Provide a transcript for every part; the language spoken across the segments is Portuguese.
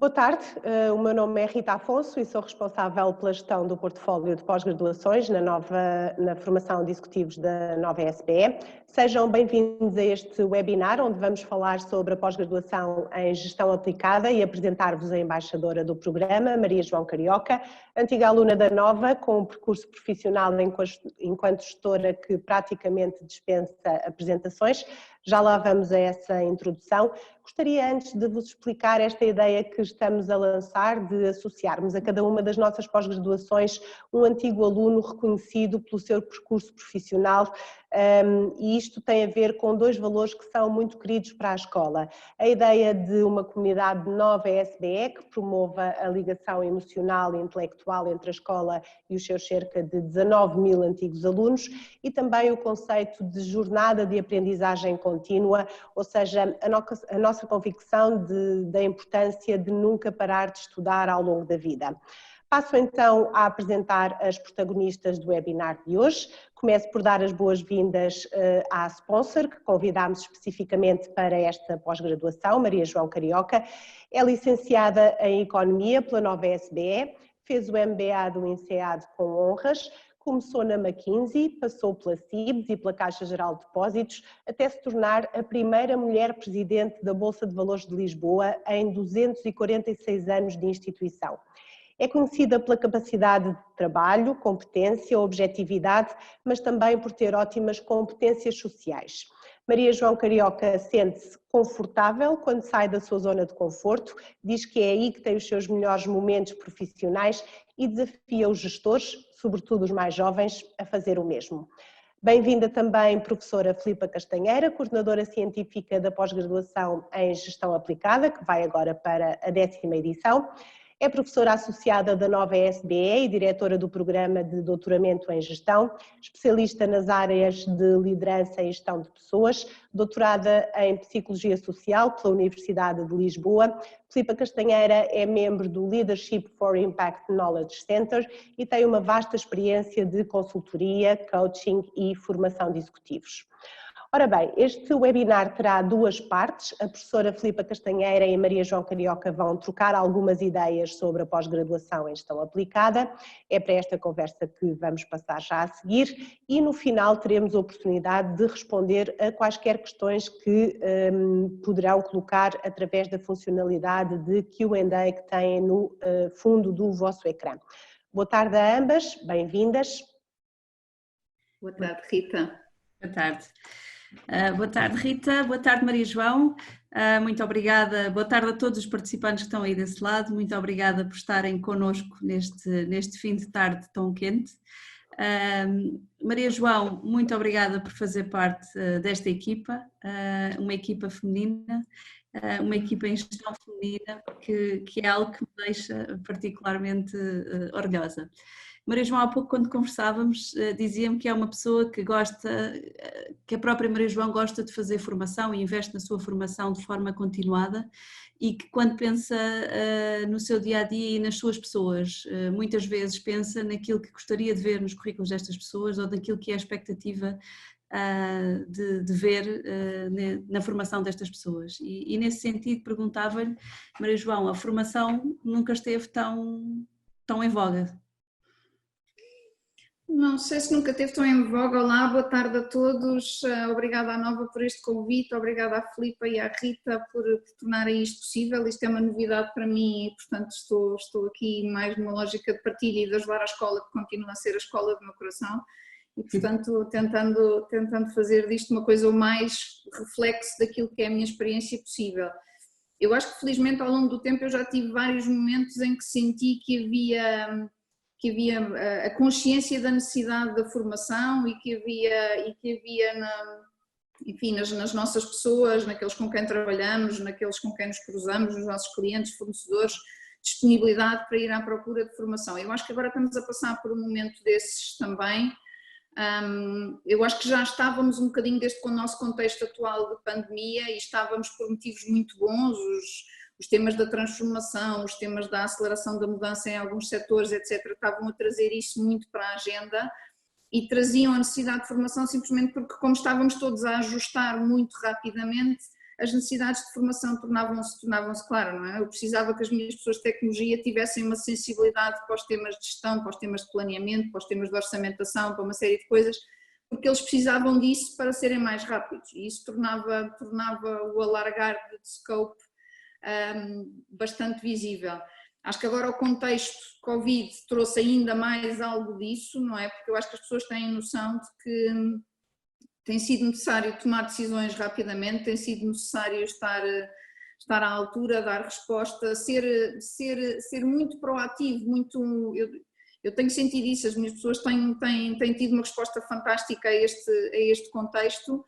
Boa tarde, o meu nome é Rita Afonso e sou responsável pela gestão do portfólio de pós-graduações na formação de executivos da nova SBE. Sejam bem-vindos a este webinar, onde vamos falar sobre a pós-graduação em gestão aplicada e apresentar-vos a embaixadora do programa, Maria João Carioca, antiga aluna da Nova, com um percurso profissional enquanto gestora que praticamente dispensa apresentações. Já lá vamos a essa introdução. Gostaria antes de vos explicar esta ideia que estamos a lançar de associarmos a cada uma das nossas pós-graduações um antigo aluno reconhecido pelo seu percurso profissional, e isto tem a ver com dois valores que são muito queridos para a escola. A ideia de uma comunidade nova SBE que promova a ligação emocional e intelectual entre a escola e os seus cerca de 19 mil antigos alunos, e também o conceito de jornada de aprendizagem contínua, ou seja, a nossa convicção da importância de nunca parar de estudar ao longo da vida. Passo então a apresentar as protagonistas do webinar de hoje. Começo por dar as boas-vindas à sponsor, que convidámos especificamente para esta pós-graduação, Maria João Carioca. É licenciada em Economia pela nova SBE, fez o MBA do INSEAD com honras, começou na McKinsey, passou pela CIBS e pela Caixa Geral de Depósitos, até se tornar a primeira mulher presidente da Bolsa de Valores de Lisboa em 246 anos de instituição. É conhecida pela capacidade de trabalho, competência, objetividade, mas também por ter ótimas competências sociais. Maria João Carioca sente-se confortável quando sai da sua zona de conforto, diz que é aí que tem os seus melhores momentos profissionais e desafia os gestores, sobretudo os mais jovens, a fazer o mesmo. Bem-vinda também professora Filipa Castanheira, coordenadora científica da pós-graduação em Gestão Aplicada, que vai agora para a 10ª edição. É professora associada da nova SBE e diretora do programa de doutoramento em gestão, especialista nas áreas de liderança e gestão de pessoas, doutorada em Psicologia Social pela Universidade de Lisboa. Filipa Castanheira é membro do Leadership for Impact Knowledge Center e tem uma vasta experiência de consultoria, coaching e formação de executivos. Ora bem, este webinar terá duas partes. A professora Filipa Castanheira e a Maria João Carioca vão trocar algumas ideias sobre a pós-graduação em gestão aplicada. É para esta conversa que vamos passar já a seguir e no final teremos a oportunidade de responder a quaisquer questões que poderão colocar através da funcionalidade de Q&A que têm no fundo do vosso ecrã. Boa tarde a ambas, bem-vindas. Boa tarde, Rita. Boa tarde. Boa tarde, Rita. Boa tarde, Maria João. Muito obrigada. Boa tarde a todos os participantes que estão aí desse lado. Muito obrigada por estarem connosco neste fim de tarde tão quente. Maria João, muito obrigada por fazer parte desta equipa, uma equipa feminina, uma equipa em gestão feminina, que é algo que me deixa particularmente orgulhosa. Maria João, há pouco quando conversávamos, dizia-me que é uma pessoa que gosta, que a própria Maria João gosta de fazer formação e investe na sua formação de forma continuada e que quando pensa no seu dia-a-dia e nas suas pessoas, muitas vezes pensa naquilo que gostaria de ver nos currículos destas pessoas ou naquilo que é a expectativa de ver na formação destas pessoas. E nesse sentido perguntava-lhe, Maria João, a formação nunca esteve tão em voga? Não sei se nunca esteve tão em voga. Olá, boa tarde a todos. Obrigada à Nova por este convite, obrigada à Filipa e à Rita por tornarem isto possível. Isto é uma novidade para mim e, portanto, estou aqui mais numa lógica de partilha e de ajudar a escola, que continua a ser a escola do meu coração. E, portanto, tentando fazer disto uma coisa o mais reflexo daquilo que é a minha experiência possível. Eu acho que, felizmente, ao longo do tempo eu já tive vários momentos em que senti que havia a consciência da necessidade da formação e que havia enfim, nas nossas pessoas, naqueles com quem trabalhamos, naqueles com quem nos cruzamos, nos nossos clientes, fornecedores, disponibilidade para ir à procura de formação. Eu acho que agora estamos a passar por um momento desses também. Eu acho que já estávamos um bocadinho com o nosso contexto atual de pandemia e estávamos por motivos muito bons, os temas da transformação, os temas da aceleração da mudança em alguns setores, etc., estavam a trazer isso muito para a agenda e traziam a necessidade de formação simplesmente porque, como estávamos todos a ajustar muito rapidamente, as necessidades de formação tornavam-se claras, não é? Eu precisava que as minhas pessoas de tecnologia tivessem uma sensibilidade para os temas de gestão, para os temas de planeamento, para os temas de orçamentação, para uma série de coisas, porque eles precisavam disso para serem mais rápidos, e isso tornava o alargar de scope bastante visível. Acho que agora o contexto Covid trouxe ainda mais algo disso, não é? Porque eu acho que as pessoas têm noção de que tem sido necessário tomar decisões rapidamente, tem sido necessário estar à altura, dar resposta, ser muito proativo, eu tenho sentido isso, as minhas pessoas têm tido uma resposta fantástica a este contexto,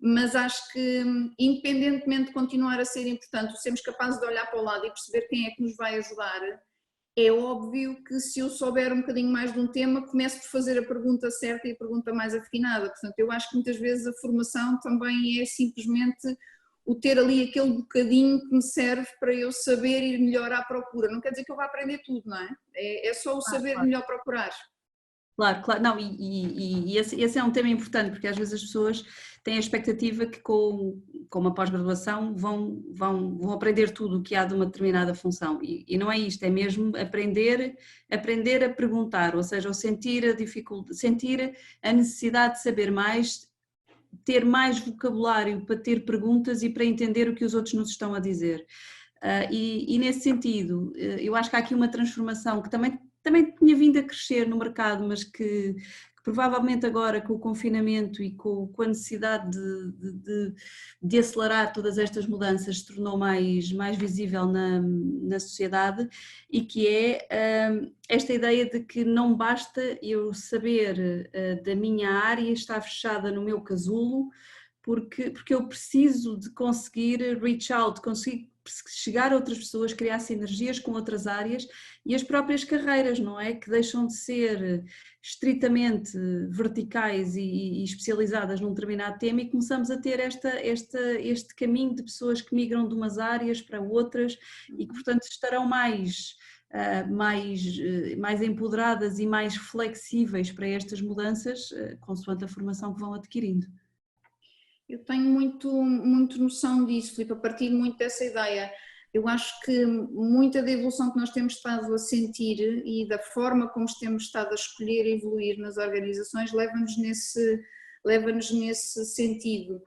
mas acho que, independentemente de continuar a ser importante, sermos capazes de olhar para o lado e perceber quem é que nos vai ajudar, é óbvio que se eu souber um bocadinho mais de um tema, começo por fazer a pergunta certa e a pergunta mais afinada. Portanto, eu acho que muitas vezes a formação também é simplesmente o ter ali aquele bocadinho que me serve para eu saber ir melhor à procura. Não quer dizer que eu vá aprender tudo, não é? É só o saber melhor procurar. Claro, claro, não, e esse é um tema importante, porque às vezes as pessoas têm a expectativa que com uma pós-graduação vão aprender tudo o que há de uma determinada função, e não é isto, é mesmo aprender a perguntar, ou seja, sentir a dificuldade, sentir a necessidade de saber mais, ter mais vocabulário para ter perguntas e para entender o que os outros nos estão a dizer. E nesse sentido, eu acho que há aqui uma transformação que também tinha vindo a crescer no mercado, mas que provavelmente agora com o confinamento e com a necessidade de acelerar todas estas mudanças se tornou mais visível na sociedade, e que é esta ideia de que não basta eu saber da minha área, estar fechada no meu casulo, porque eu preciso de conseguir reach out, conseguir chegar a outras pessoas, criar sinergias com outras áreas e as próprias carreiras, não é? Que deixam de ser estritamente verticais e especializadas num determinado tema, e começamos a ter este caminho de pessoas que migram de umas áreas para outras e que, portanto, estarão mais empoderadas e mais flexíveis para estas mudanças, consoante a formação que vão adquirindo. Eu tenho muito noção disso, Filipe, a partir muito dessa ideia. Eu acho que muita da evolução que nós temos estado a sentir e da forma como temos estado a escolher e evoluir nas organizações leva-nos nesse sentido.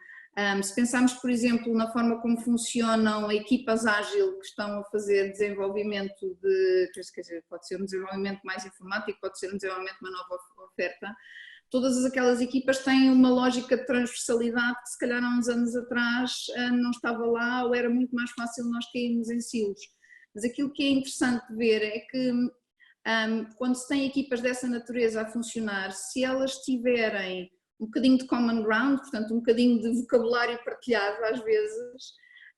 Se pensarmos, por exemplo, na forma como funcionam equipas ágil que estão a fazer desenvolvimento quer dizer, pode ser um desenvolvimento mais informático, pode ser um desenvolvimento de uma nova oferta, todas aquelas equipas têm uma lógica de transversalidade que se calhar há uns anos atrás não estava lá, ou era muito mais fácil nós cairmos em silos. Mas aquilo que é interessante ver é que quando se tem equipas dessa natureza a funcionar, se elas tiverem um bocadinho de common ground, portanto um bocadinho de vocabulário partilhado às vezes,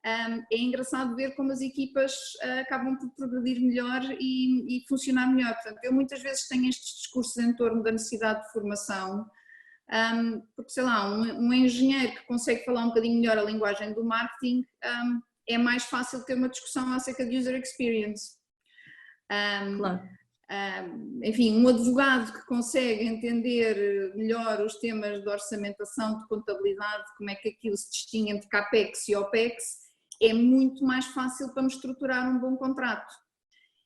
é engraçado ver como as equipas acabam por progredir melhor e funcionar melhor. Portanto, eu muitas vezes tenho estes discursos em torno da necessidade de formação, porque sei lá, um engenheiro que consegue falar um bocadinho melhor a linguagem do marketing, é mais fácil ter uma discussão acerca de user experience. Claro. Enfim, um advogado que consegue entender melhor os temas de orçamentação, de contabilidade, como é que aquilo se distingue entre CAPEX e OPEX, é muito mais fácil para me estruturar um bom contrato.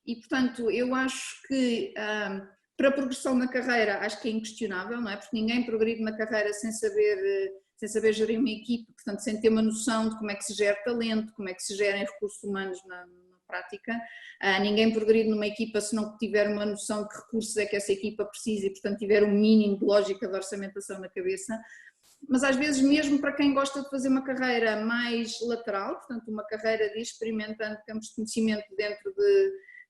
E, portanto, eu acho que para a progressão na carreira, acho que é inquestionável, não é? Porque ninguém progride na carreira sem saber gerir uma equipe, portanto, sem ter uma noção de como é que se gera talento, como é que se gerem recursos humanos na prática. Ninguém progride numa equipa se não tiver uma noção de que recursos é que essa equipa precisa e, portanto, tiver um mínimo de lógica de orçamentação na cabeça. Mas às vezes mesmo para quem gosta de fazer uma carreira mais lateral, portanto uma carreira de experimentando campos de conhecimento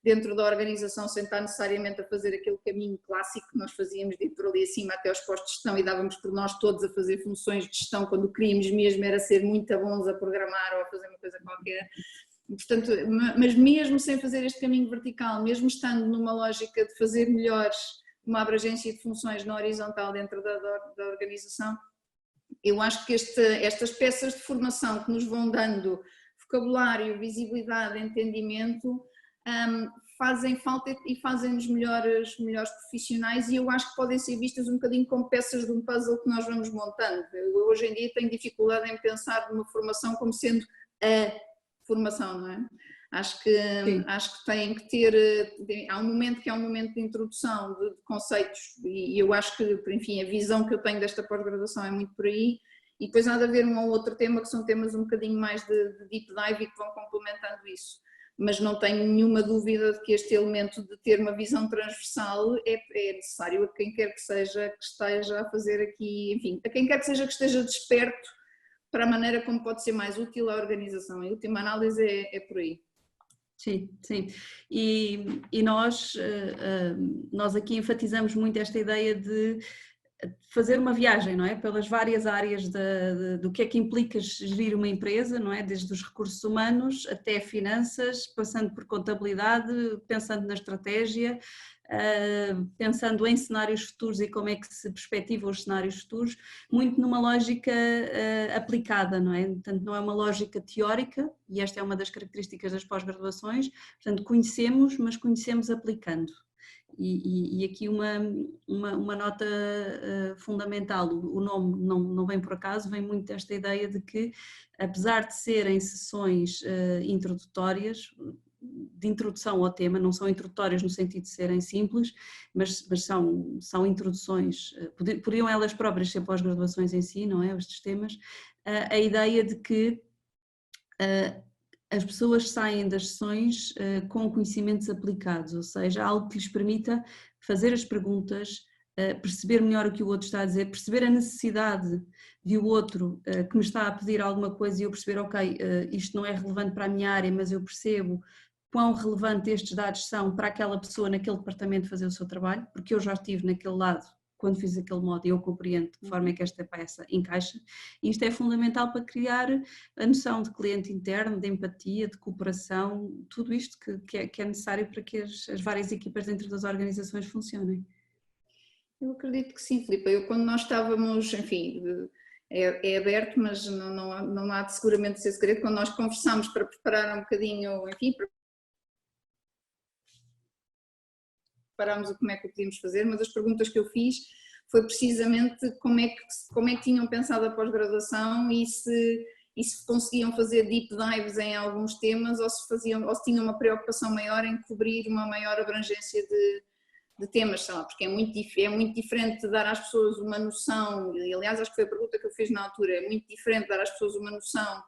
dentro da organização sem estar necessariamente a fazer aquele caminho clássico que nós fazíamos de ir por ali acima até aos postos de gestão e dávamos por nós todos a fazer funções de gestão quando o que queríamos mesmo era ser muito bons a programar ou a fazer uma coisa qualquer. Portanto, mas mesmo sem fazer este caminho vertical, mesmo estando numa lógica de fazer melhores uma abrangência de funções na horizontal dentro da organização, eu acho que estas peças de formação que nos vão dando vocabulário, visibilidade, entendimento, fazem falta e fazem-nos melhores profissionais, e eu acho que podem ser vistas um bocadinho como peças de um puzzle que nós vamos montando. Eu hoje em dia tenho dificuldade em pensar numa formação como sendo a formação, não é? Acho que tem que ter, há um momento que é um momento de introdução de conceitos e eu acho que, enfim, a visão que eu tenho desta pós-graduação é muito por aí, e depois há de haver um ou outro tema que são temas um bocadinho mais de deep dive e que vão complementando isso. Mas não tenho nenhuma dúvida de que este elemento de ter uma visão transversal é necessário a quem quer que seja que esteja a fazer aqui, enfim, a quem quer que seja que esteja desperto para a maneira como pode ser mais útil à organização. Em última análise é por aí. Sim, sim. E nós aqui enfatizamos muito esta ideia de fazer uma viagem, não é? Pelas várias áreas do que é que implica gerir uma empresa, não é? Desde os recursos humanos até finanças, passando por contabilidade, pensando na estratégia, pensando em cenários futuros e como é que se perspectivam os cenários futuros, muito numa lógica aplicada, não é? Portanto, não é uma lógica teórica, e esta é uma das características das pós-graduações, portanto, conhecemos, mas conhecemos aplicando. E aqui uma nota fundamental, o nome não vem por acaso, vem muito desta ideia de que, apesar de serem sessões introdutórias, de introdução ao tema, não são introdutórias no sentido de serem simples, mas são introduções, poderiam elas próprias ser pós-graduações em si, não é? Estes temas, a ideia de que as pessoas saem das sessões com conhecimentos aplicados, ou seja, algo que lhes permita fazer as perguntas, perceber melhor o que o outro está a dizer, perceber a necessidade de o outro que me está a pedir alguma coisa e eu perceber, ok, isto não é relevante para a minha área, mas eu percebo quão relevante estes dados são para aquela pessoa naquele departamento fazer o seu trabalho, porque eu já estive naquele lado quando fiz aquele modo e eu compreendo de que forma é que esta peça encaixa. E isto é fundamental para criar a noção de cliente interno, de empatia, de cooperação, tudo isto que é necessário para que as várias equipas dentro das organizações funcionem. Eu acredito que sim, Filipe. Quando nós estávamos, enfim, é aberto, mas não há de seguramente ser segredo, quando nós conversámos para preparar um bocadinho, enfim, preparámos o como é que o podíamos fazer, mas as perguntas que eu fiz foi precisamente como é que tinham pensado a pós-graduação e se conseguiam fazer deep dives em alguns temas ou se tinham uma preocupação maior em cobrir uma maior abrangência de temas, sei lá, porque é muito diferente dar às pessoas uma noção, e aliás acho que foi a pergunta que eu fiz na altura, é muito diferente dar às pessoas uma noção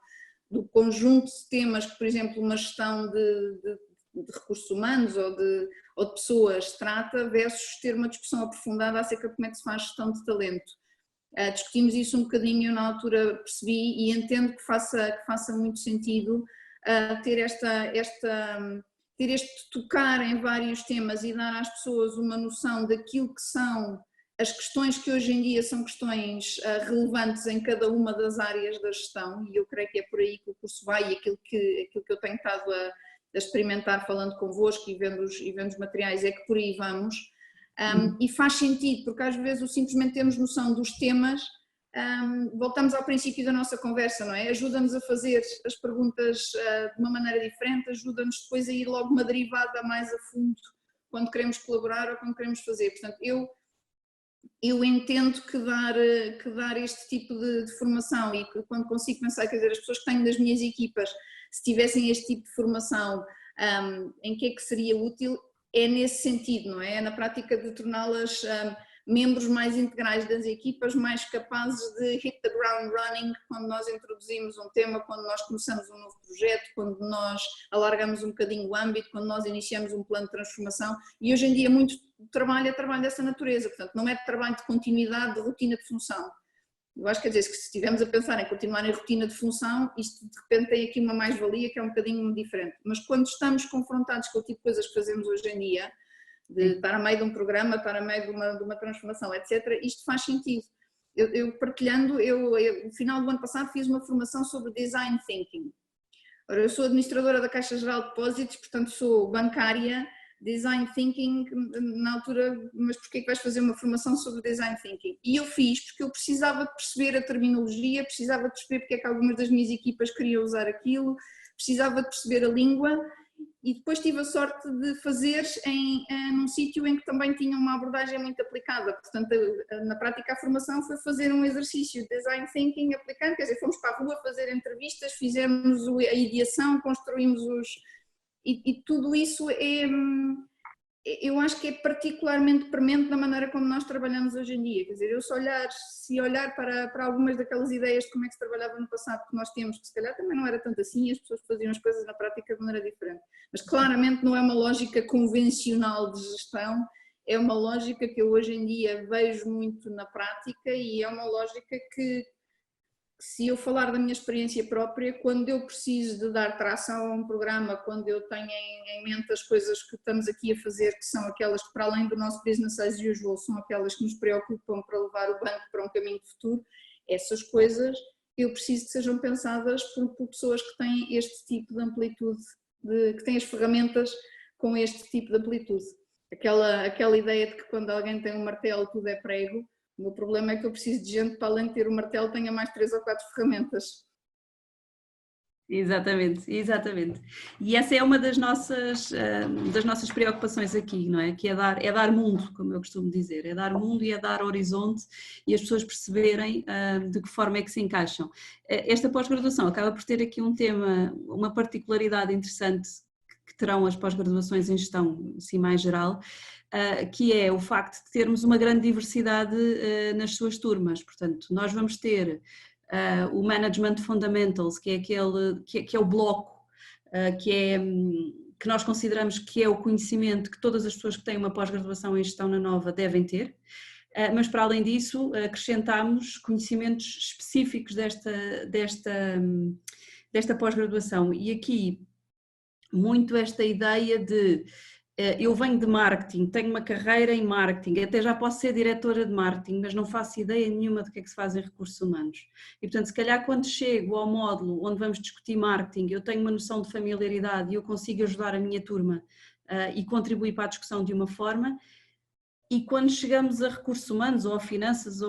do conjunto de temas que, por exemplo, uma gestão de recursos humanos ou de pessoas trata versus ter uma discussão aprofundada acerca de como é que se faz gestão de talento. Discutimos isso um bocadinho, eu na altura percebi e entendo que faça muito sentido ter este tocar em vários temas e dar às pessoas uma noção daquilo que são as questões que hoje em dia são questões relevantes em cada uma das áreas da gestão, e eu creio que é por aí que o curso vai, e aquilo que eu tenho estado a experimentar falando convosco e vendo os materiais é que por aí vamos, e faz sentido, porque às vezes o simplesmente termos noção dos temas, voltamos ao princípio da nossa conversa, não é? Ajuda-nos a fazer as perguntas de uma maneira diferente, ajuda-nos depois a ir logo uma derivada mais a fundo quando queremos colaborar ou quando queremos fazer. Portanto, eu entendo que dar este tipo de formação, e quando consigo pensar, quer dizer, as pessoas que tenho das minhas equipas, se tivessem este tipo de formação, em que é que seria útil, é nesse sentido, não é? É na prática de torná-las membros mais integrais das equipas, mais capazes de hit the ground running quando nós introduzimos um tema, quando nós começamos um novo projeto, quando nós alargamos um bocadinho o âmbito, quando nós iniciamos um plano de transformação, e hoje em dia muito trabalho é trabalho dessa natureza, portanto não é de trabalho de continuidade, de rotina de função. Eu acho que, quer dizer, que se estivermos a pensar em continuar em rotina de função, isto de repente tem aqui uma mais-valia que é um bocadinho diferente, mas quando estamos confrontados com o tipo de coisas que fazemos hoje em dia, de estar a meio de um programa, estar a meio de uma transformação, etc., isto faz sentido. Eu partilhando, no final do ano passado fiz uma formação sobre Design Thinking. Ora, eu sou administradora da Caixa Geral de Depósitos, portanto sou bancária. Design Thinking, na altura, mas porquê que vais fazer uma formação sobre Design Thinking? E eu fiz porque eu precisava de perceber a terminologia, precisava de perceber porque é que algumas das minhas equipas queriam usar aquilo, precisava de perceber a língua e depois tive a sorte de fazer num sítio em que também tinha uma abordagem muito aplicada. Portanto, na prática a formação foi fazer um exercício de design thinking aplicado, quer dizer, fomos para a rua fazer entrevistas, fizemos a ideação, construímos e tudo isso eu acho que é particularmente premente na maneira como nós trabalhamos hoje em dia. Quer dizer, eu se olhar para algumas daquelas ideias de como é que se trabalhava no passado que nós temos, que se calhar também não era tanto assim, as pessoas faziam as coisas na prática de maneira diferente. Mas claramente não é uma lógica convencional de gestão, é uma lógica que eu hoje em dia vejo muito na prática e é uma lógica que, se eu falar da minha experiência própria, quando eu preciso de dar tração a um programa, quando eu tenho em mente as coisas que estamos aqui a fazer, que são aquelas que, para além do nosso business as usual, são aquelas que nos preocupam para levar o banco para um caminho de futuro, essas coisas eu preciso que sejam pensadas por pessoas que têm este tipo de amplitude, que têm as ferramentas com este tipo de amplitude. Aquela ideia de que quando alguém tem um martelo tudo é prego. O meu problema é que eu preciso de gente para, além de ter o martelo, tenha mais 3 ou 4 ferramentas. Exatamente, exatamente. E essa é uma das nossas preocupações aqui, não é? Que é dar mundo, como eu costumo dizer, é dar mundo e é dar horizonte e as pessoas perceberem de que forma é que se encaixam. Esta pós-graduação acaba por ter aqui um tema, uma particularidade interessante que terão as pós-graduações em gestão, assim mais geral, que é o facto de termos uma grande diversidade nas suas turmas. Portanto, nós vamos ter o Management Fundamentals, que é o bloco que nós consideramos que é o conhecimento que todas as pessoas que têm uma pós-graduação em gestão na Nova devem ter, mas para além disso acrescentamos conhecimentos específicos desta pós-graduação, e aqui muito esta ideia de eu venho de marketing, tenho uma carreira em marketing, até já posso ser diretora de marketing, mas não faço ideia nenhuma do que é que se faz em recursos humanos. E portanto, se calhar quando chego ao módulo onde vamos discutir marketing, eu tenho uma noção de familiaridade e eu consigo ajudar a minha turma e contribuir para a discussão de uma forma, e quando chegamos a recursos humanos ou a finanças,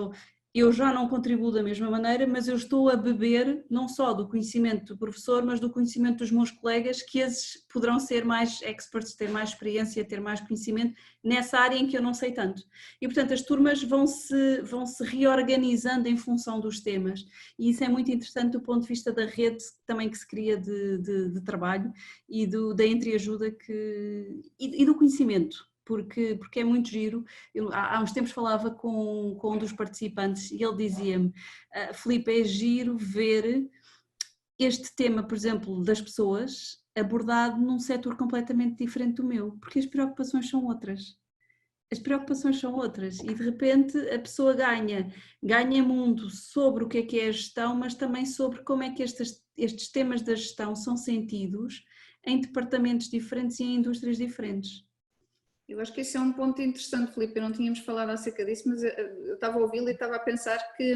eu já não contribuo da mesma maneira, mas eu estou a beber não só do conhecimento do professor, mas do conhecimento dos meus colegas, que esses poderão ser mais experts, ter mais experiência, ter mais conhecimento nessa área em que eu não sei tanto. E portanto as turmas vão se reorganizando em função dos temas, e isso é muito interessante do ponto de vista da rede também que se cria de trabalho e da entreajuda e do conhecimento. Porque é muito giro. Eu, há uns tempos falava com um dos participantes e ele dizia-me: Filipe, é giro ver este tema, por exemplo, das pessoas abordado num setor completamente diferente do meu, porque as preocupações são outras. As preocupações são outras e de repente a pessoa ganha mundo sobre o que é a gestão, mas também sobre como é que estes temas da gestão são sentidos em departamentos diferentes e em indústrias diferentes. Eu acho que esse é um ponto interessante, Filipe, não tínhamos falado acerca disso, mas eu estava a ouvi-lo e estava a pensar que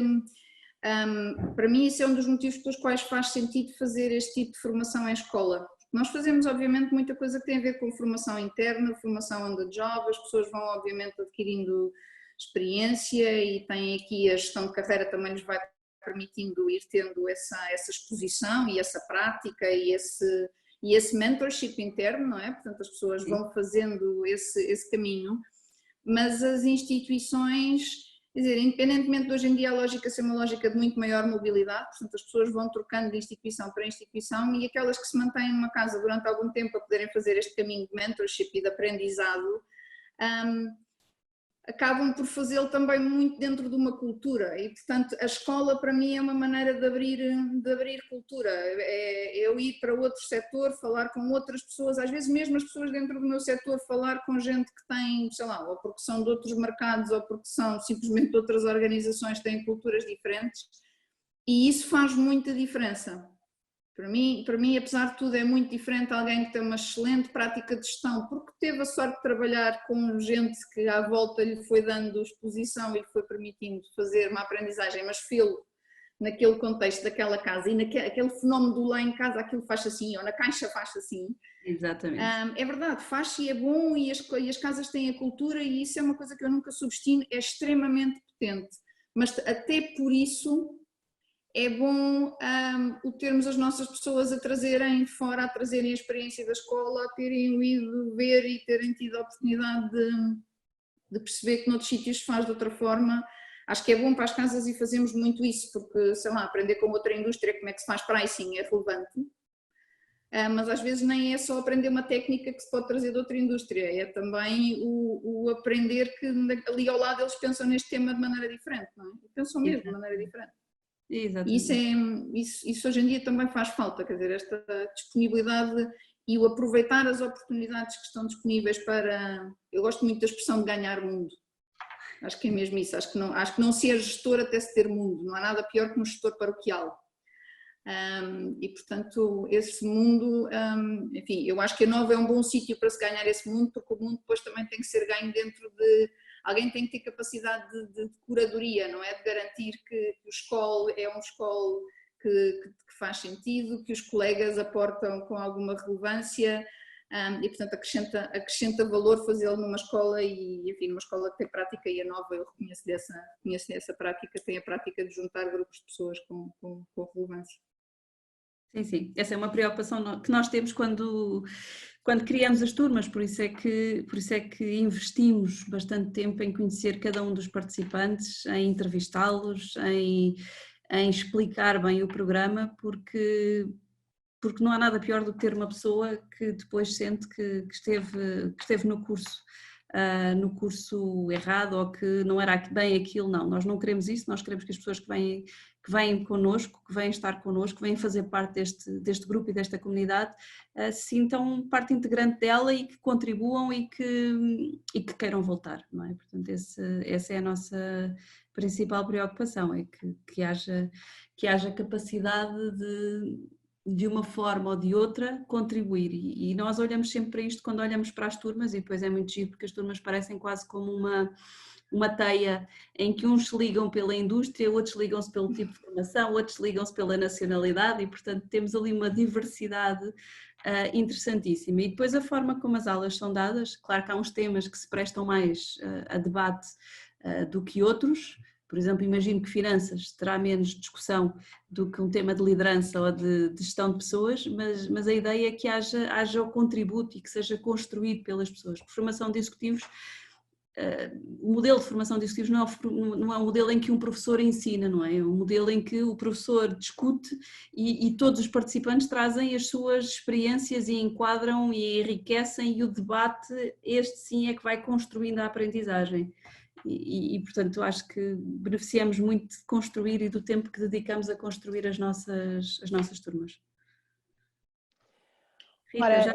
para mim isso é um dos motivos pelos quais faz sentido fazer este tipo de formação em escola. Nós fazemos obviamente muita coisa que tem a ver com formação interna, formação on the job, as pessoas vão obviamente adquirindo experiência e têm aqui a gestão de carreira também nos vai permitindo ir tendo essa exposição e essa prática e esse mentorship interno, não é? Portanto, as pessoas vão fazendo esse caminho, mas as instituições, quer dizer, independentemente de hoje em dia a lógica ser uma lógica de muito maior mobilidade, portanto as pessoas vão trocando de instituição para instituição e aquelas que se mantêm numa casa durante algum tempo a poderem fazer este caminho de mentorship e de aprendizado, acabam por fazê-lo também muito dentro de uma cultura e, portanto, a escola para mim é uma maneira de abrir cultura, é eu ir para outro setor, falar com outras pessoas, às vezes mesmo as pessoas dentro do meu setor, falar com gente que tem, sei lá, ou porque são de outros mercados ou porque são simplesmente de outras organizações que têm culturas diferentes, e isso faz muita diferença. Para mim, apesar de tudo, é muito diferente alguém que tem uma excelente prática de gestão, porque teve a sorte de trabalhar com gente que à volta lhe foi dando exposição e lhe foi permitindo fazer uma aprendizagem, mas fê-lo naquele contexto daquela casa e naquele fenómeno do lá em casa, aquilo faz assim, ou na caixa faz assim. Exatamente. É verdade, faz-se e é bom e as casas têm a cultura e isso é uma coisa que eu nunca subestimo, é extremamente potente, mas até por isso é bom o termos as nossas pessoas a trazerem fora, a trazerem a experiência da escola, a terem ido ver e terem tido a oportunidade de perceber que noutros sítios se faz de outra forma. Acho que é bom para as casas e fazemos muito isso, porque, sei lá, aprender com outra indústria como é que se faz pricing é relevante, mas às vezes nem é só aprender uma técnica que se pode trazer de outra indústria, é também o aprender que ali ao lado eles pensam neste tema de maneira diferente, não é? Pensam mesmo de maneira diferente. Exatamente. E isso hoje em dia também faz falta, quer dizer, esta disponibilidade e o aproveitar as oportunidades que estão disponíveis para... Eu gosto muito da expressão de ganhar mundo. Acho que é mesmo isso, acho que não ser gestor até se ter mundo, não há nada pior que um gestor paroquial. E portanto esse mundo, enfim, eu acho que a Nova é um bom sítio para se ganhar esse mundo, porque o mundo depois também tem que ser ganho dentro de... Alguém tem que ter capacidade de curadoria, não é? De garantir que o escola é um escola que faz sentido, que os colegas aportam com alguma relevância, e portanto acrescenta valor fazê-lo numa escola e, enfim, numa escola que tem prática, e a Nova, eu reconheço dessa prática, tem a prática de juntar grupos de pessoas com relevância. Sim, sim, essa é uma preocupação que nós temos quando criamos as turmas, por isso é que investimos bastante tempo em conhecer cada um dos participantes, em entrevistá-los, em explicar bem o programa, porque não há nada pior do que ter uma pessoa que depois sente que esteve no curso errado, ou que não era bem aquilo. Não, nós não queremos isso, nós queremos que as pessoas que vêm connosco, que vêm estar connosco, que vêm fazer parte deste grupo e desta comunidade, se sintam parte integrante dela e que contribuam e que queiram voltar, não é? Portanto, essa é a nossa principal preocupação, é que haja capacidade de uma forma ou de outra contribuir, e nós olhamos sempre para isto quando olhamos para as turmas, e depois é muito giro porque as turmas parecem quase como uma teia em que uns se ligam pela indústria, outros ligam-se pelo tipo de formação, outros ligam-se pela nacionalidade, e portanto temos ali uma diversidade interessantíssima. E depois a forma como as aulas são dadas, claro que há uns temas que se prestam mais a debate do que outros. Por exemplo, imagino que finanças terá menos discussão do que um tema de liderança ou de gestão de pessoas, mas a ideia é que haja o contributo e que seja construído pelas pessoas. Porque formação de executivos, o modelo de formação de executivos não é um modelo em que um professor ensina, não é? É um modelo em que o professor discute e todos os participantes trazem as suas experiências e enquadram e enriquecem, e o debate, este sim, é que vai construindo a aprendizagem. E portanto acho que beneficiamos muito de construir e do tempo que dedicamos a construir as nossas turmas. Rita,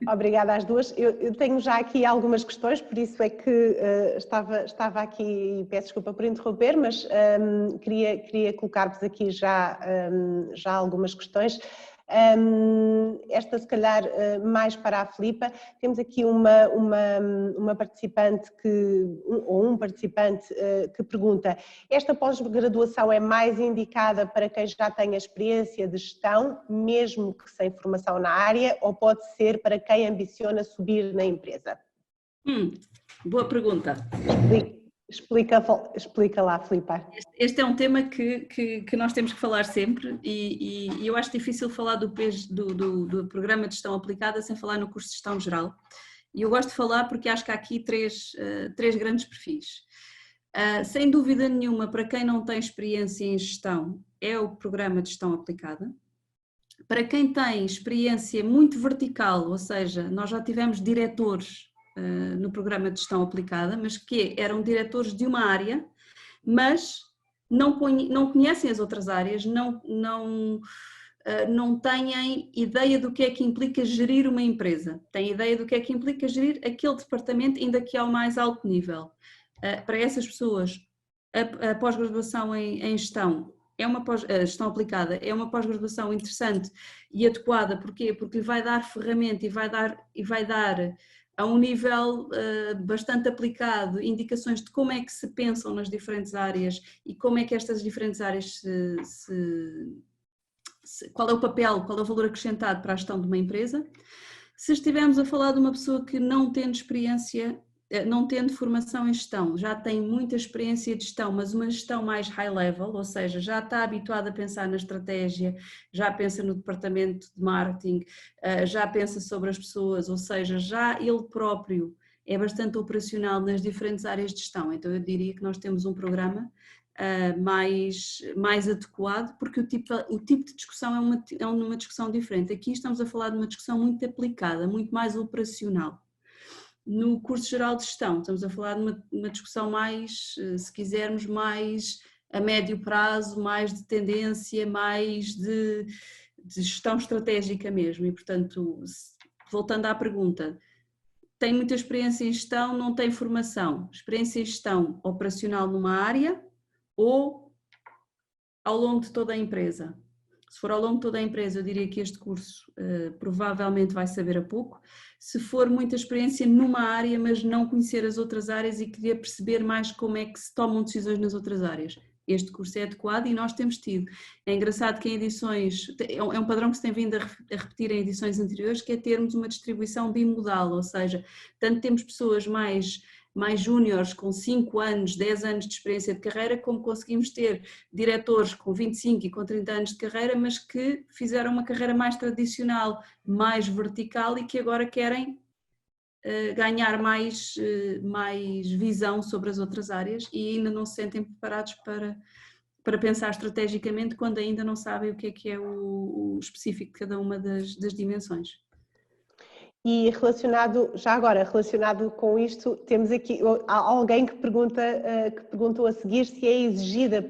Obrigada às duas. Eu tenho já aqui algumas questões, por isso é que estava aqui, e peço desculpa por interromper, mas queria colocar-vos aqui já algumas questões. Esta se calhar mais para a Filipa. Temos aqui uma participante um participante que pergunta: esta pós-graduação é mais indicada para quem já tem a experiência de gestão, mesmo que sem formação na área, ou pode ser para quem ambiciona subir na empresa? Boa pergunta. Explica lá, Filipa. Este é um tema que nós temos que falar sempre, e eu acho difícil falar do programa de gestão aplicada sem falar no curso de gestão geral. E eu gosto de falar porque acho que há aqui três grandes perfis. Sem dúvida nenhuma, para quem não tem experiência em gestão, é o programa de gestão aplicada. Para quem tem experiência muito vertical, ou seja, nós já tivemos diretores no programa de gestão aplicada, mas que eram diretores de uma área, mas não conhecem as outras áreas, não têm ideia do que é que implica gerir uma empresa, têm ideia do que é que implica gerir aquele departamento, ainda que ao mais alto nível. Para essas pessoas, a pós-graduação em gestão, gestão aplicada, é uma pós-graduação interessante e adequada. Porquê? Porque lhe vai dar ferramenta e vai dar a um nível bastante aplicado indicações de como é que se pensam nas diferentes áreas e como é que estas diferentes áreas qual é o papel, qual é o valor acrescentado para a gestão de uma empresa. Se estivermos a falar de uma pessoa que não tendo experiência, não tendo formação em gestão, já tem muita experiência de gestão, mas uma gestão mais high level, ou seja, já está habituado a pensar na estratégia, já pensa no departamento de marketing, já pensa sobre as pessoas, ou seja, já ele próprio é bastante operacional nas diferentes áreas de gestão. Então eu diria que nós temos um programa mais adequado, porque o tipo de discussão é uma discussão diferente. Aqui estamos a falar de uma discussão muito aplicada, muito mais operacional. No curso geral de gestão, estamos a falar de uma discussão mais, se quisermos, mais a médio prazo, mais de tendência, mais de gestão estratégica mesmo. E, portanto, voltando à pergunta, tem muita experiência em gestão, não tem formação. Experiência em gestão operacional numa área ou ao longo de toda a empresa? Se for ao longo de toda a empresa, eu diria que este curso provavelmente vai saber a pouco. Se for muita experiência numa área, mas não conhecer as outras áreas e querer perceber mais como é que se tomam decisões nas outras áreas, este curso é adequado e nós temos tido. É engraçado que em edições, é um padrão que se tem vindo a repetir em edições anteriores, que é termos uma distribuição bimodal, ou seja, tanto temos pessoas mais júniores com 5 anos, 10 anos de experiência de carreira, como conseguimos ter diretores com 25 e com 30 anos de carreira, mas que fizeram uma carreira mais tradicional, mais vertical e que agora querem ganhar mais visão sobre as outras áreas e ainda não se sentem preparados para pensar estrategicamente quando ainda não sabem o que é o específico de cada uma das dimensões. E relacionado com isto, temos aqui alguém que perguntou a seguir se é exigida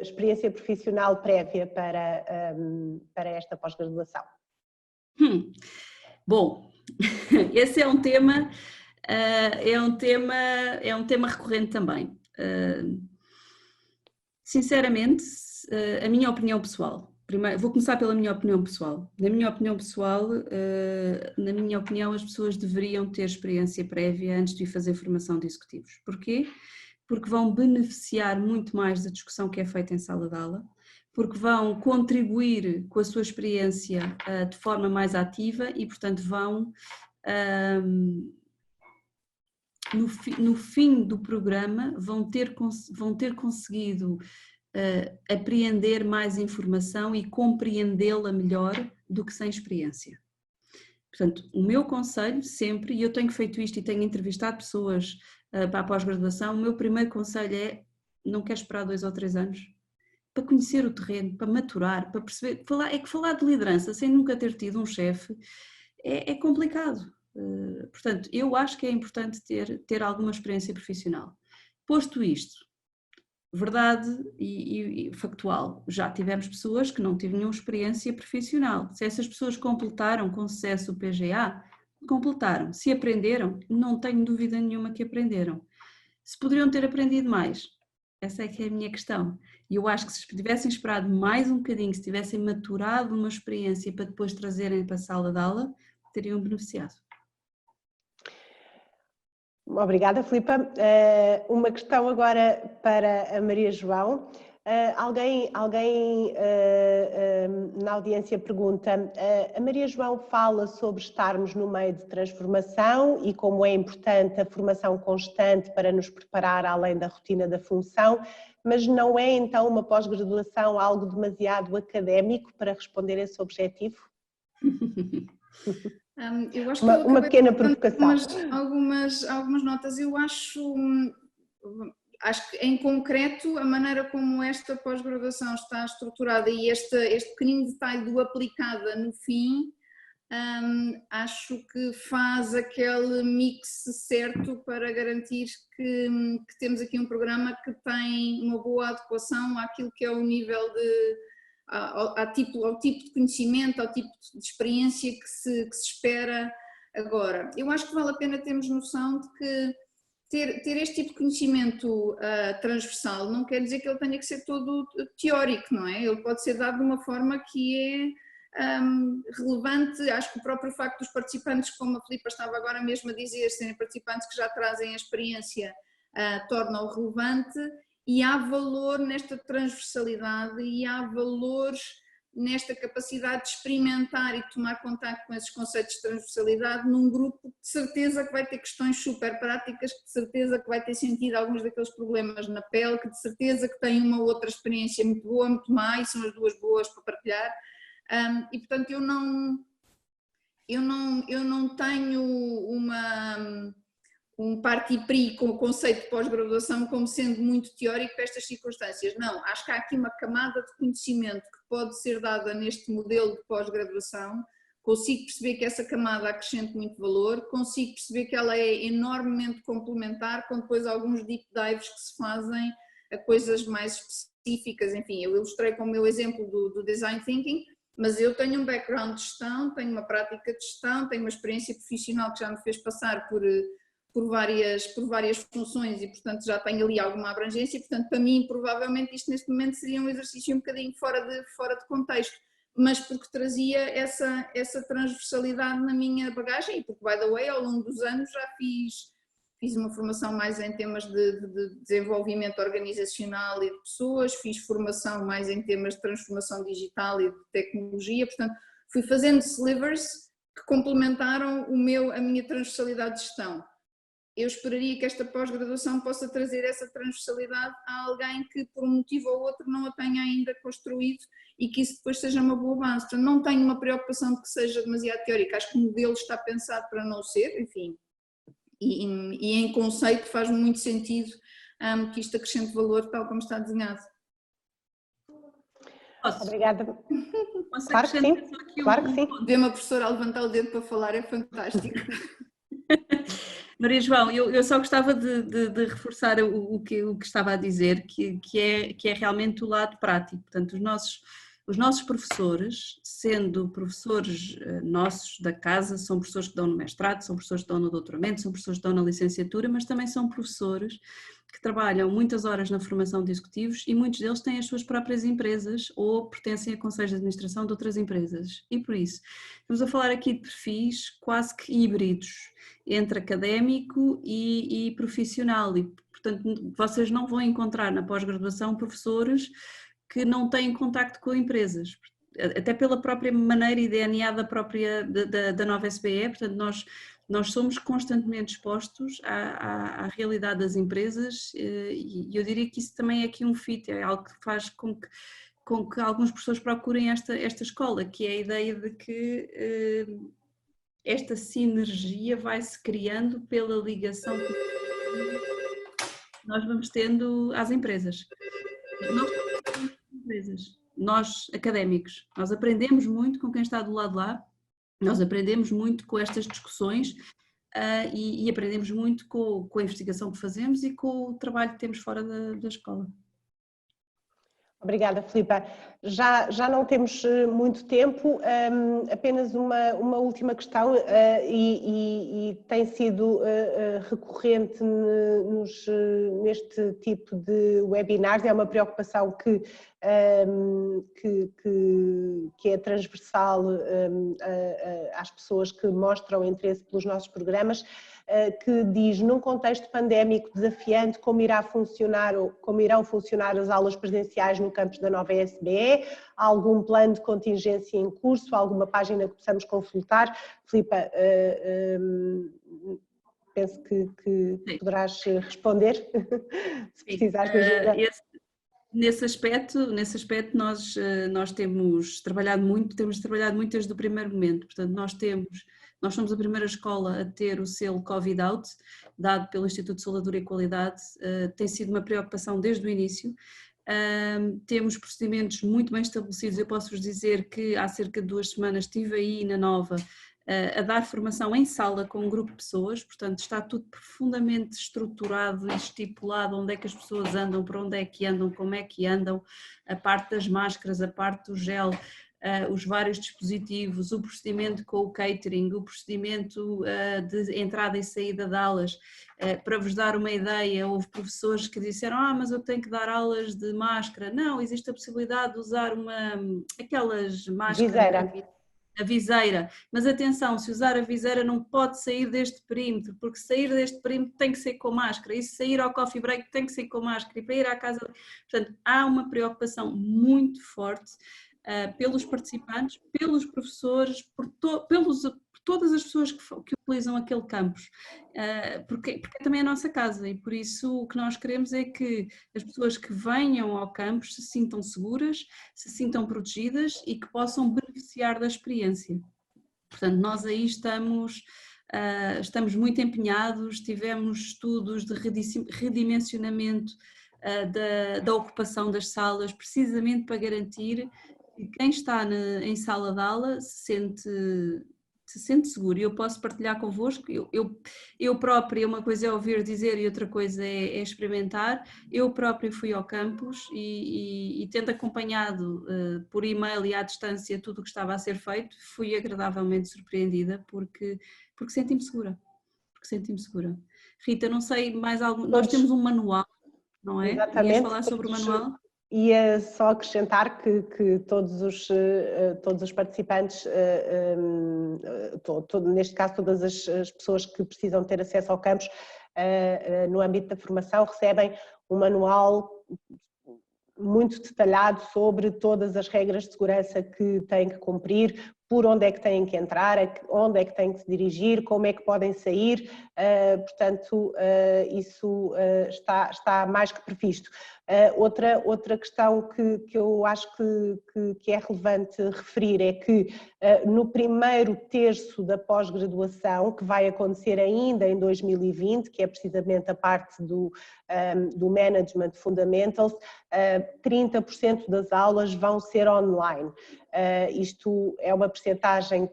experiência profissional prévia para esta pós-graduação. Bom, esse é um tema recorrente também. Sinceramente, a minha opinião pessoal. Primeiro, vou começar pela minha opinião pessoal. Na minha opinião, as pessoas deveriam ter experiência prévia antes de fazer formação de executivos. Porquê? Porque vão beneficiar muito mais da discussão que é feita em sala de aula, porque vão contribuir com a sua experiência de forma mais ativa e, portanto, vão, no fim do programa, vão ter conseguido apreender mais informação e compreendê-la melhor do que sem experiência. Portanto, o meu conselho sempre, e eu tenho feito isto e tenho entrevistado pessoas para a pós-graduação, o meu primeiro conselho é: não queres esperar 2 ou 3 anos para conhecer o terreno, para maturar, para perceber. Falar de liderança sem nunca ter tido um chefe é complicado. Portanto, eu acho que é importante ter alguma experiência profissional. Posto isto, verdade e factual, já tivemos pessoas que não tinham experiência profissional. Se essas pessoas completaram com sucesso o PGA, completaram. Se aprenderam, não tenho dúvida nenhuma que aprenderam. Se poderiam ter aprendido mais, essa é que é a minha questão. E eu acho que se tivessem esperado mais um bocadinho, se tivessem maturado uma experiência para depois trazerem para a sala de aula, teriam beneficiado. Obrigada, Filipa. Uma questão agora para a Maria João. Alguém na audiência pergunta: a Maria João fala sobre estarmos no meio de transformação e como é importante a formação constante para nos preparar além da rotina da função, mas não é então uma pós-graduação algo demasiado académico para responder a esse objetivo? Eu acho que uma pequena provocação. Algumas notas. Eu acho que em concreto a maneira como esta pós-graduação está estruturada e este pequenino detalhe do aplicada no fim, acho que faz aquele mix certo para garantir que temos aqui um programa que tem uma boa adequação àquilo que é o nível ao tipo de conhecimento, ao tipo de experiência que se espera agora. Eu acho que vale a pena termos noção de que ter este tipo de conhecimento transversal não quer dizer que ele tenha que ser todo teórico, não é? Ele pode ser dado de uma forma que é relevante. Acho que o próprio facto dos participantes, como a Filipa estava agora mesmo a dizer, serem participantes que já trazem a experiência, torna-o relevante. E há valor nesta transversalidade e há valores nesta capacidade de experimentar e tomar contato com esses conceitos de transversalidade num grupo que de certeza que vai ter questões super práticas, que de certeza que vai ter sentido alguns daqueles problemas na pele, que de certeza que tem uma outra experiência muito boa, muito má, e são as duas boas para partilhar. E portanto eu não tenho um parti pris com o conceito de pós-graduação como sendo muito teórico para estas circunstâncias. Não, acho que há aqui uma camada de conhecimento que pode ser dada neste modelo de pós-graduação. Consigo perceber que essa camada acrescenta muito valor, consigo perceber que ela é enormemente complementar com depois alguns deep dives que se fazem a coisas mais específicas. Enfim, eu ilustrei com o meu exemplo do design thinking, mas eu tenho um background de gestão, tenho uma prática de gestão, tenho uma experiência profissional que já me fez passar por várias funções e, portanto, já tenho ali alguma abrangência. Portanto, para mim, provavelmente, isto neste momento seria um exercício um bocadinho fora de contexto, mas porque trazia essa transversalidade na minha bagagem e porque, by the way, ao longo dos anos já fiz uma formação mais em temas de desenvolvimento organizacional e de pessoas, fiz formação mais em temas de transformação digital e de tecnologia, portanto, fui fazendo slivers que complementaram a minha transversalidade de gestão. Eu esperaria que esta pós-graduação possa trazer essa transversalidade a alguém que por um motivo ou outro não a tenha ainda construído e que isso depois seja uma boa base. Portanto, não tenho uma preocupação de que seja demasiado teórico, acho que o modelo está pensado para não ser, enfim, e em conceito faz muito sentido que isto acrescente valor tal como está desenhado. Obrigada. Posso Claro que sim, claro que sim. Ver uma professora a levantar o dedo para falar é fantástico. Maria João, eu só gostava de reforçar o que estava a dizer, que é realmente o lado prático. Portanto, os nossos professores, sendo professores nossos da casa, são professores que dão no mestrado, são professores que dão no doutoramento, são professores que dão na licenciatura, mas também são professores que trabalham muitas horas na formação de executivos e muitos deles têm as suas próprias empresas ou pertencem a conselhos de administração de outras empresas. E por isso, estamos a falar aqui de perfis quase que híbridos entre académico e profissional e, portanto, vocês não vão encontrar na pós-graduação professores que não têm contacto com empresas, até pela própria maneira e DNA da nova SBE, portanto nós somos constantemente expostos à realidade das empresas e eu diria que isso também é aqui um fit, é algo que faz com que alguns professores procurem esta escola, que é a ideia de que esta sinergia vai-se criando pela ligação que nós vamos tendo às empresas. Nós académicos, nós aprendemos muito com quem está do lado de lá, nós aprendemos muito com estas discussões e aprendemos muito com a investigação que fazemos e com o trabalho que temos fora da escola. Obrigada, Filipa. Já não temos muito tempo, apenas uma última questão e tem sido recorrente neste tipo de webinars, é uma preocupação que é transversal às pessoas que mostram interesse pelos nossos programas, que diz, num contexto pandémico desafiante, como irão funcionar as aulas presenciais no campus da nova SBE? Há algum plano de contingência em curso? Alguma página que possamos consultar? Filipa, penso que poderás responder, se precisares de ajuda. Nesse aspecto nós temos trabalhado muito desde o primeiro momento, portanto nós somos a primeira escola a ter o selo Covid Out, dado pelo Instituto de Saúde e Qualidade, tem sido uma preocupação desde o início, temos procedimentos muito bem estabelecidos. Eu posso-vos dizer que há cerca de 2 semanas estive aí na Nova a dar formação em sala com um grupo de pessoas, portanto está tudo profundamente estruturado e estipulado, onde é que as pessoas andam, para onde é que andam, como é que andam, a parte das máscaras, a parte do gel, os vários dispositivos, o procedimento com o catering, o procedimento de entrada e saída de aulas. Para vos dar uma ideia, houve professores que disseram, mas eu tenho que dar aulas de máscara. Não, existe a possibilidade de usar aquelas máscaras... A viseira, mas atenção, se usar a viseira não pode sair deste perímetro, porque sair deste perímetro tem que ser com máscara, e se sair ao coffee break tem que ser com máscara, e para ir à casa... Portanto, há uma preocupação muito forte pelos participantes, pelos professores, por todas as pessoas que utilizam aquele campus, porque é também a nossa casa e por isso o que nós queremos é que as pessoas que venham ao campus se sintam seguras, se sintam protegidas e que possam beneficiar da experiência. Portanto, nós aí estamos muito empenhados, tivemos estudos de redimensionamento da ocupação das salas, precisamente para garantir que quem está em sala de aula se sente seguro. E eu posso partilhar convosco, eu própria, uma coisa é ouvir dizer e outra coisa é experimentar. Eu própria fui ao campus e tendo acompanhado por e-mail e à distância tudo o que estava a ser feito, fui agradavelmente surpreendida porque senti-me segura. Rita, não sei mais algo, nós temos um manual, não é? Exatamente. Ias falar sobre o manual? Ia só acrescentar que todos os participantes, neste caso todas as pessoas que precisam ter acesso ao campus no âmbito da formação, recebem um manual muito detalhado sobre todas as regras de segurança que têm que cumprir, por onde é que têm que entrar, onde é que têm que se dirigir, como é que podem sair, portanto isso está mais que previsto. Outra questão que eu acho que é relevante referir é que no primeiro terço da pós-graduação, que vai acontecer ainda em 2020, que é precisamente a parte do Management Fundamentals, 30% das aulas vão ser online. Isto é uma percentagem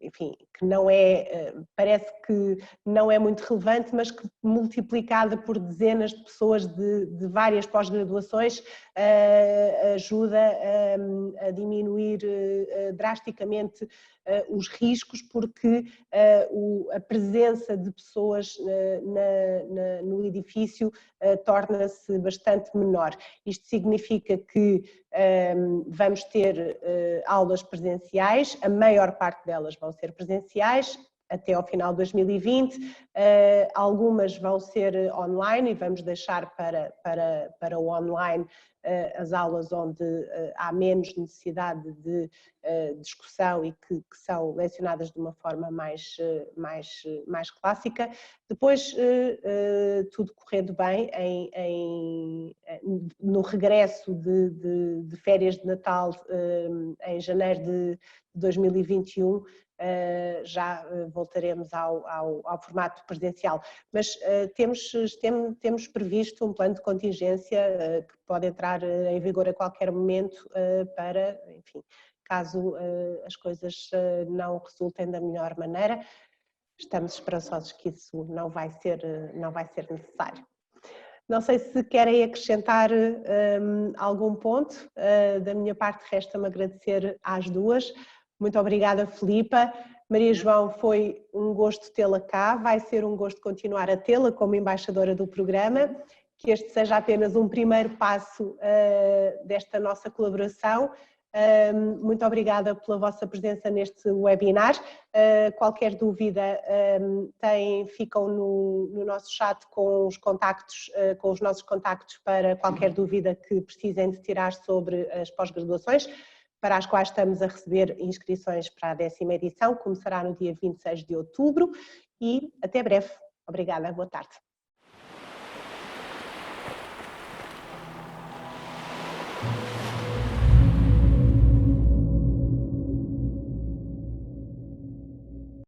enfim, que não é, parece que não é muito relevante, mas que multiplicada por dezenas de pessoas de várias pós-graduações ajuda a diminuir drasticamente os riscos, porque a presença de pessoas no edifício torna-se bastante menor. Isto significa que vamos ter aulas presenciais, a maior parte delas vão ser presenciais até ao final de 2020, algumas vão ser online e vamos deixar para o online as aulas onde há menos necessidade de discussão e que são lecionadas de uma forma mais clássica. Depois, tudo correndo bem, no regresso de férias de Natal em janeiro de 2021, já voltaremos ao formato presencial, mas temos previsto um plano de contingência que pode entrar em vigor a qualquer momento para, enfim, caso as coisas não resultem da melhor maneira, estamos esperançosos que isso não vai ser necessário. Não sei se querem acrescentar algum ponto, da minha parte resta-me agradecer às duas. Muito obrigada, Filipa. Maria João, foi um gosto tê-la cá, vai ser um gosto continuar a tê-la como embaixadora do programa, que este seja apenas um primeiro passo desta nossa colaboração. Muito obrigada pela vossa presença neste webinar. Qualquer dúvida ficam no nosso chat com os nossos contactos para qualquer dúvida que precisem de tirar sobre as pós-graduações, para as quais estamos a receber inscrições para a 10ª edição, começará no dia 26 de outubro e até breve. Obrigada, boa tarde.